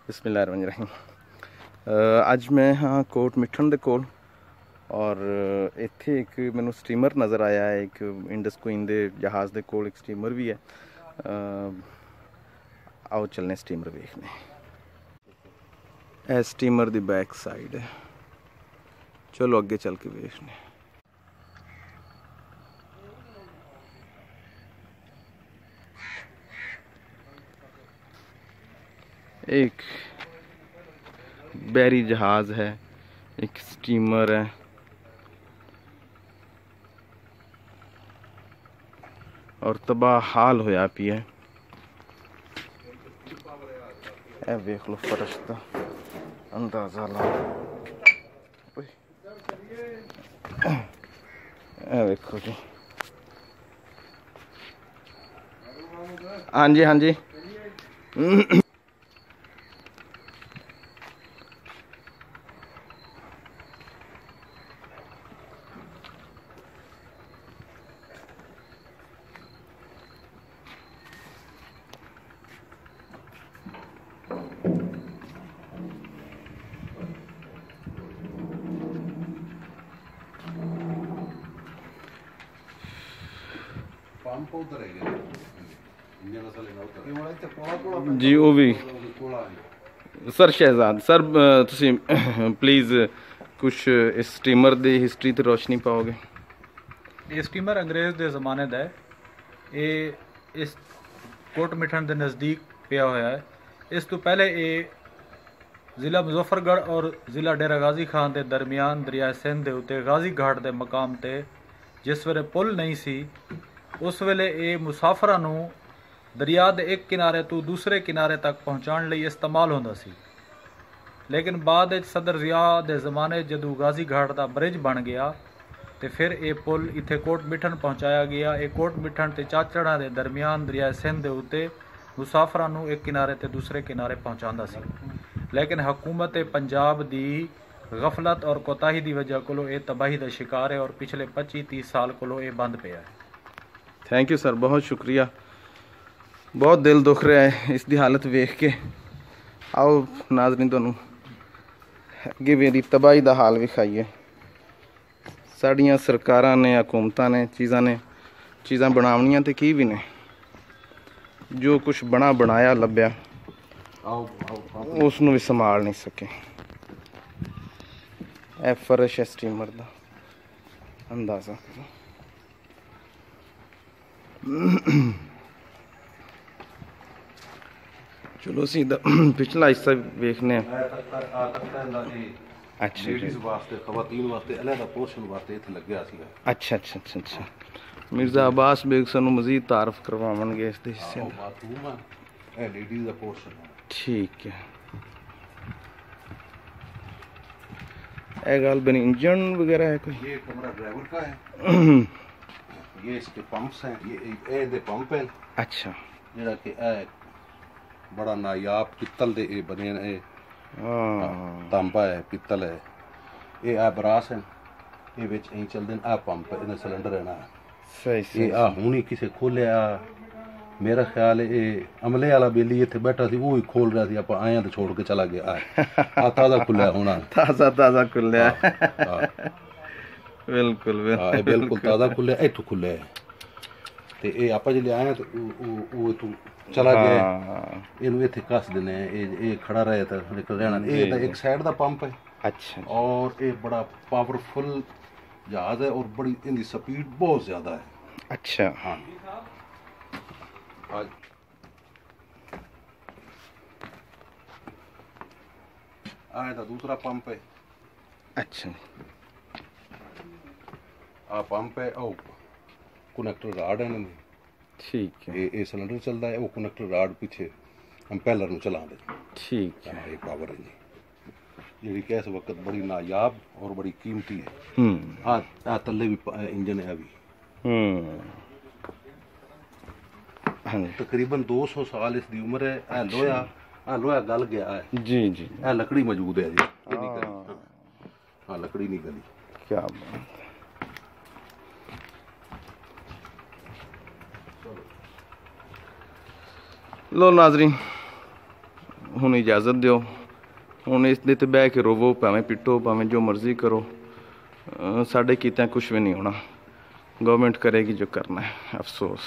बिस्मिल्लाहिर्रहमानिर्रहीम। अज मैं हाँ कोट मिठन दे कोल और इत्थे एक मैनू स्टीमर नज़र आया है। एक इंडस क्वीन दे जहाज़ दे कोल एक स्टीमर भी है। आओ चलने स्टीमर देखने। ए स्टीमर दी बैक साइड है, चलो अगे चल के देखने। एक बैरी जहाज़ है, एक स्टीमर है और तबाह हाल होया पी है। ए वेख लो फर्श दा अंदाजा ला। ए वेखो जी। हाँ जी हाँ जी। जी वो भी सर शहजाद सर तुसी प्लीज़ कुछ इस स्टीमर दी हिस्टरी ते रोशनी पाओगे। ये स्टीमर अंग्रेज़ दे ज़माने दा है। ये इस कोट मिठन के नज़दीक पिया होया है। इस तो पहले ये ज़िला मुजफ्फरगढ़ और ज़िला डेरा गाजी खान के दरमियान दरिया सिंध के उत्ते गाजी घाट के मकाम ते जिस वेले पुल नहीं सी उस वेले ये मुसाफरां नूं दरिया के एक किनारे तो दूसरे किनारे तक पहुँचाने लई इस्तेमाल होंदा सी। लेकिन बाद सदर जिया के ज़माने जदों गाजी घाट का ब्रिज बन गया तो फिर ये पुल इत्थे कोट मिठन पहुँचाया गया। ये कोट मिठन ते चाचड़ा के दरमियान दरिया सिंध के उत्ते मुसाफरां नूं एक किनारे ते दूसरे किनारे पहुँचाता सी। लेकिन हुकूमत पंजाब की गफलत और कोताही की वजह को ये तबाही का शिकार है और पिछले 25-30 साल को ये बंद पिया है। थैंक यू सर, बहुत शुक्रिया। बहुत दिल दुख रहा है इसकी हालत वेख के। आओ नाज़रीन तुहानू अगे मेरी तबाही का हाल विखाइए। साड़ियाँ सरकारां ने हुकूमतां ने चीज़ां बनावनियां ते की भी ने, जो कुछ बना बनाया लभ्या उसनू भी संभाल नहीं सके। ए फर्श है स्टीमर का, अंदाजा करो। चलो सीधा पिछला हिस्सा देखने। अच्छा अच्छा अच्छा अच्छा अच्छा। मिर्जा अब्बास बेग सानू मजीद तारफ करवावणगे इस हिस्से दा। ठीक है। गल बनी इंजन वगैरह है कोई? ये कमरा ड्राइवर का है। ये इसके पंप्स हैं, ये दे पंप हैं। अच्छा। जेड़ा कि बड़ा नायाब पित्तल दे बने ने। तांबा है, पित्तल है। ये बरास है, ये विच ऐ चलदे न। पंप इन्हें सिलेंडर है ना। सही सही। ये हुणी किसे खोलिया। मेरा ख्याल है ये अमले वाला बेली इत्थे बैठा सी, वो ही खोल रहा सी। आप आया तो छोड़ के चला गया है। ताज़ा खुलिया होना। ताज़ा खुलिया। बिल्कुल बिल्कुल ताज़ा खुलिया। इत्थों खुलिया है ते ये आप जिले आए तो वो तू चला गया। इनू इत्थे कस देने। ये खड़ा रहे तो निकल रहना। ये एक साइड दा पंप है। अच्छा। और ये बड़ा पावरफुल जहाज है और बड़ी इनकी स्पीड बहुत ज़्यादा है। अच्छा। हाँ आए तो दूसरा पंप है। अच्छा। पंप है और कनेक्टर राड है। ठीक है। ये सिलेंडर चलता है, वो कनेक्टर राड पीछे हम पैलर में चला दे। ठीक है। ये पावर है जी, जी कि इस वक्त बड़ी नायाब और बड़ी कीमती है। तले भी इंजन है अभी। तकरीबन 200 साल इसकी उम्र है। लोहा गल गया है। जी जी। लकड़ी मौजूद है जी। हाँ लकड़ी नहीं गली। क्या बात। लो नाजरीन ਹੁਣ ਇਜਾਜ਼ਤ ਦਿਓ। ਹੁਣ ਇਸ ਦੇ 'ਤੇ ਬਹਿ ਕੇ ਰੋਵੋ, ਭਾਵੇਂ ਪਿੱਟੋ, ਭਾਵੇਂ ਜੋ ਮਰਜ਼ੀ ਕਰੋ, ਸਾਡੇ ਕੀਤਿਆਂ ਕੁਛ ਵੀ ਨਹੀਂ ਹੋਣਾ। गवर्नमेंट करेगी जो करना है। अफसोस।